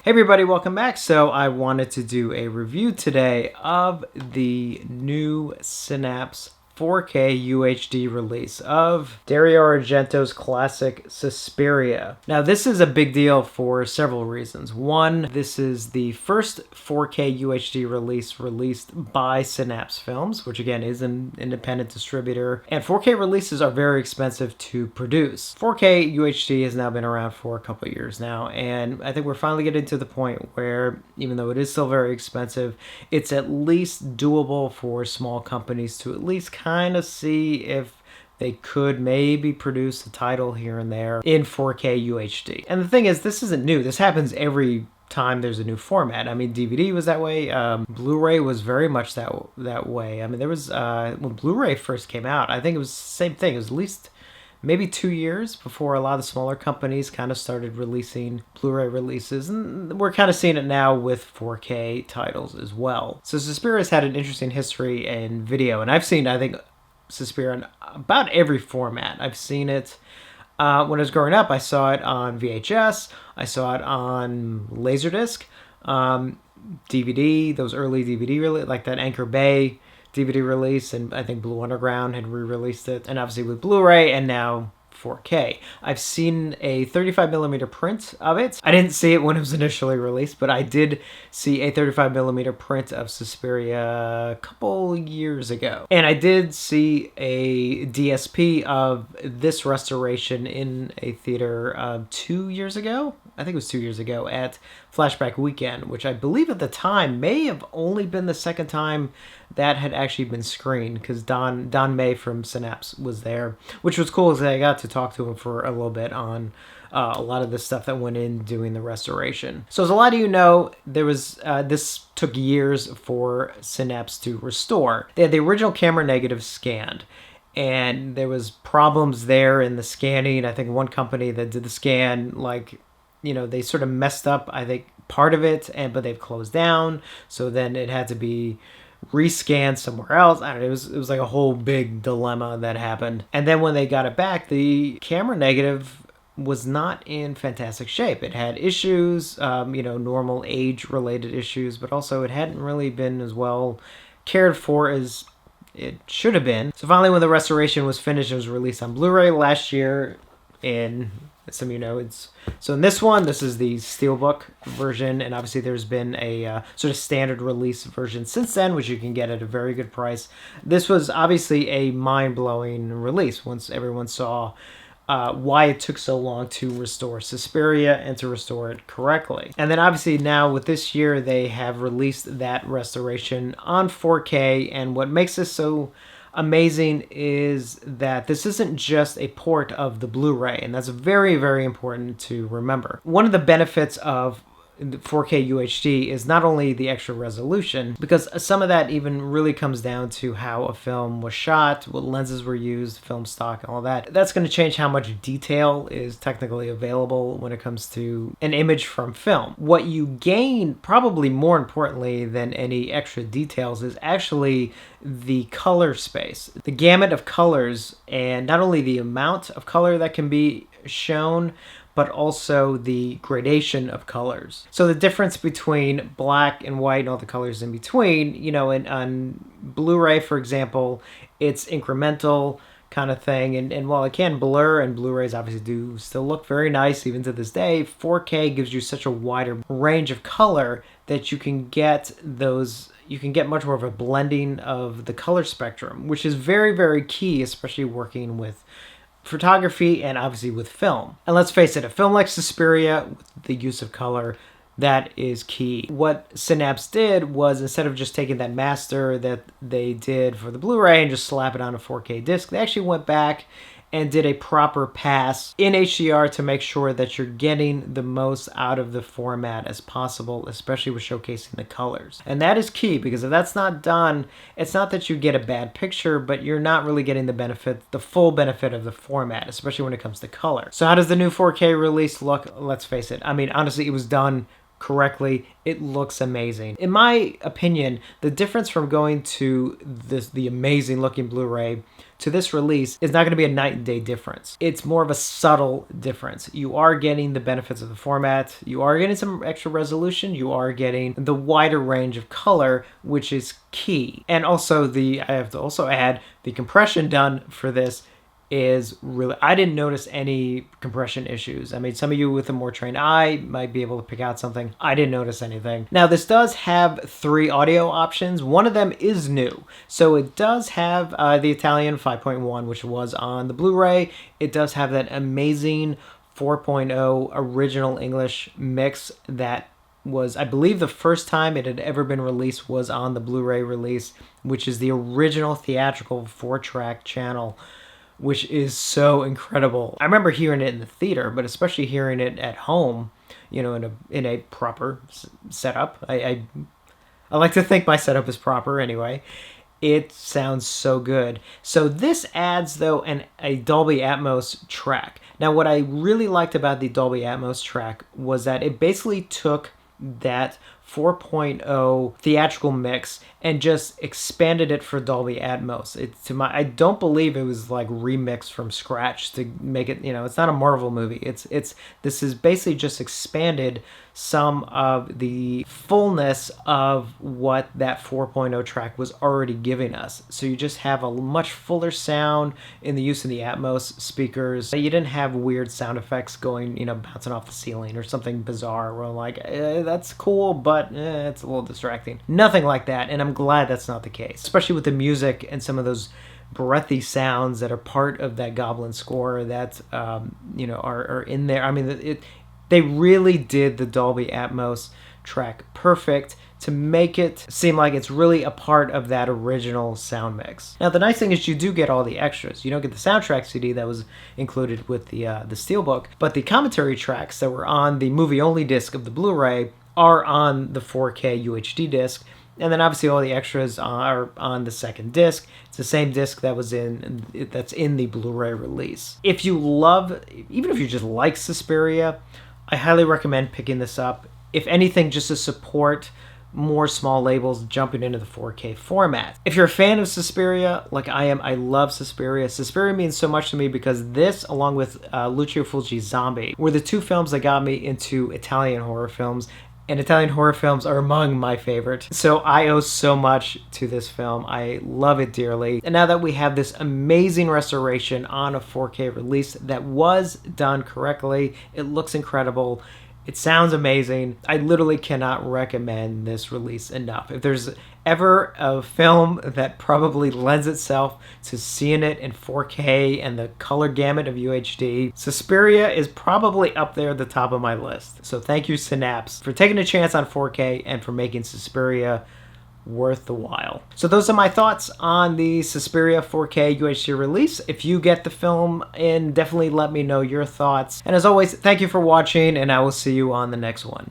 Hey everybody, welcome back. So I wanted to do a review today of the new Synapse 4K UHD release of Dario Argento's classic Suspiria. Now this is a big deal for several reasons. One, this is the first 4K UHD released by Synapse Films, which again is an independent distributor. And 4K releases are very expensive to produce. 4K UHD has now been around for a couple of years now, and I think we're finally getting to the point where, even though it is still very expensive, it's at least doable for small companies to at least kind of see if they could maybe produce a title here and there in 4K UHD. And the thing is, this isn't new. This happens every time there's a new format. I mean, DVD was that way. Blu-ray was very much that way. I mean, there was when Blu-ray first came out, I think it was the same thing. It was at least maybe 2 years before a lot of the smaller companies kind of started releasing Blu-ray releases, and we're kind of seeing it now with 4K titles as well. So Suspiria's had an interesting history in video, and I've seen, I think, Suspiria in about every format. I've seen it when I was growing up. I saw it on VHS, I saw it on Laserdisc, DVD, those early DVD, like that Anchor Bay DVD release, and I think Blue Underground had re-released it, and obviously with Blu-ray, and now 4K. I've seen a 35mm print of it. I didn't see it when it was initially released, but I did see a 35mm print of Suspiria a couple years ago. And I did see a DSP of this restoration in a theater 2 years ago. I think it was 2 years ago at Flashback Weekend, which I believe at the time may have only been the second time that had actually been screened, because Don May from Synapse was there, which was cool because I got to talk to him for a little bit on a lot of the stuff that went in doing the restoration. So as a lot of you know, there was this took years for Synapse to restore. They had the original camera negative scanned, and there was problems there in the scanning. I think one company that did the scan, like, you know, they sort of messed up, I think, part of it, but they've closed down, so then it had to be rescanned somewhere else. I don't know, it was like a whole big dilemma that happened. And then when they got it back, the camera negative was not in fantastic shape. It had issues, normal age-related issues, but also it hadn't really been as well cared for as it should have been. So finally, when the restoration was finished, it was released on Blu-ray last year in, some of you know, so in this one, this is the Steelbook version, and obviously there's been a sort of standard release version since then, which you can get at a very good price. This was obviously a mind-blowing release once everyone saw why it took so long to restore Suspiria and to restore it correctly. And then obviously now with this year, they have released that restoration on 4K, and what makes this so amazing is that this isn't just a port of the Blu-ray, and that's very, very important to remember. One of the benefits of 4K UHD is not only the extra resolution, because some of that even really comes down to how a film was shot, what lenses were used, film stock, and all that. That's going to change how much detail is technically available when it comes to an image from film. What you gain, probably more importantly than any extra details, is actually the color space, the gamut of colors, and not only the amount of color that can be shown, but also the gradation of colors. So the difference between black and white and all the colors in between, you know, on Blu-ray, for example, it's incremental kind of thing. And while it can blur, and Blu-rays obviously do still look very nice even to this day, 4K gives you such a wider range of color that you can get much more of a blending of the color spectrum, which is very, very key, especially working with photography and obviously with film. And let's face it, a film like Suspiria, with the use of color, that is key. What Synapse did was, instead of just taking that master that they did for the Blu-ray and just slap it on a 4K disc, they actually went back and did a proper pass in HDR to make sure that you're getting the most out of the format as possible, especially with showcasing the colors. And that is key, because if that's not done, it's not that you get a bad picture, but you're not really getting the full benefit of the format, especially when it comes to color. So how does the new 4K release look? Let's face it. I mean, honestly, it was done correctly. It looks amazing. In my opinion, the difference from going to the amazing looking Blu-ray to this release is not going to be a night and day difference. It's more of a subtle difference. You are getting the benefits of the format, you are getting some extra resolution, you are getting the wider range of color, which is key. And also I have to also add, the compression done for this is really, I didn't notice any compression issues. I mean, some of you with a more trained eye might be able to pick out something. I didn't notice anything. Now, this does have 3 audio options. One of them is new. So it does have the Italian 5.1, which was on the Blu-ray. It does have that amazing 4.0 original English mix that was, I believe, the first time it had ever been released was on the Blu-ray release, which is the original theatrical 4-track channel, which is so incredible. I remember hearing it in the theater, but especially hearing it at home, you know, in a proper setup. I like to think my setup is proper anyway. It sounds so good. So this adds, though, a Dolby Atmos track. Now, what I really liked about the Dolby Atmos track was that it basically took that 4.0 theatrical mix and just expanded it for Dolby Atmos. I don't believe it was like remixed from scratch to make it, you know, it's not a Marvel movie. This is basically just expanded some of the fullness of what that 4.0 track was already giving us. So you just have a much fuller sound in the use of the Atmos speakers. You didn't have weird sound effects going, you know, bouncing off the ceiling or something bizarre where I'm like, that's cool, but it's a little distracting. Nothing like that, and I'm glad that's not the case, especially with the music and some of those breathy sounds that are part of that Goblin score that you know, are in there. I mean, they really did the Dolby Atmos track perfect to make it seem like it's really a part of that original sound mix. Now, the nice thing is you do get all the extras. You don't get the soundtrack CD that was included with the Steelbook, but the commentary tracks that were on the movie-only disc of the Blu-ray are on the 4K UHD disc. And then obviously all the extras are on the second disc. It's the same disc that's in the Blu-ray release. If you love, even if you just like Suspiria, I highly recommend picking this up. If anything, just to support more small labels jumping into the 4K format. If you're a fan of Suspiria, like I am, I love Suspiria. Suspiria means so much to me because this, along with Lucio Fulci's Zombie, were the 2 films that got me into Italian horror films. And Italian horror films are among my favorite. So I owe so much to this film. I love it dearly. And now that we have this amazing restoration on a 4K release that was done correctly, it looks incredible. It sounds amazing. I literally cannot recommend this release enough. If there's ever a film that probably lends itself to seeing it in 4K and the color gamut of UHD, Suspiria is probably up there at the top of my list. So thank you, Synapse, for taking a chance on 4K and for making Suspiria worth the while. So those are my thoughts on the Suspiria 4K UHD release. If you get the film in, definitely let me know your thoughts. And as always, thank you for watching, and I will see you on the next one.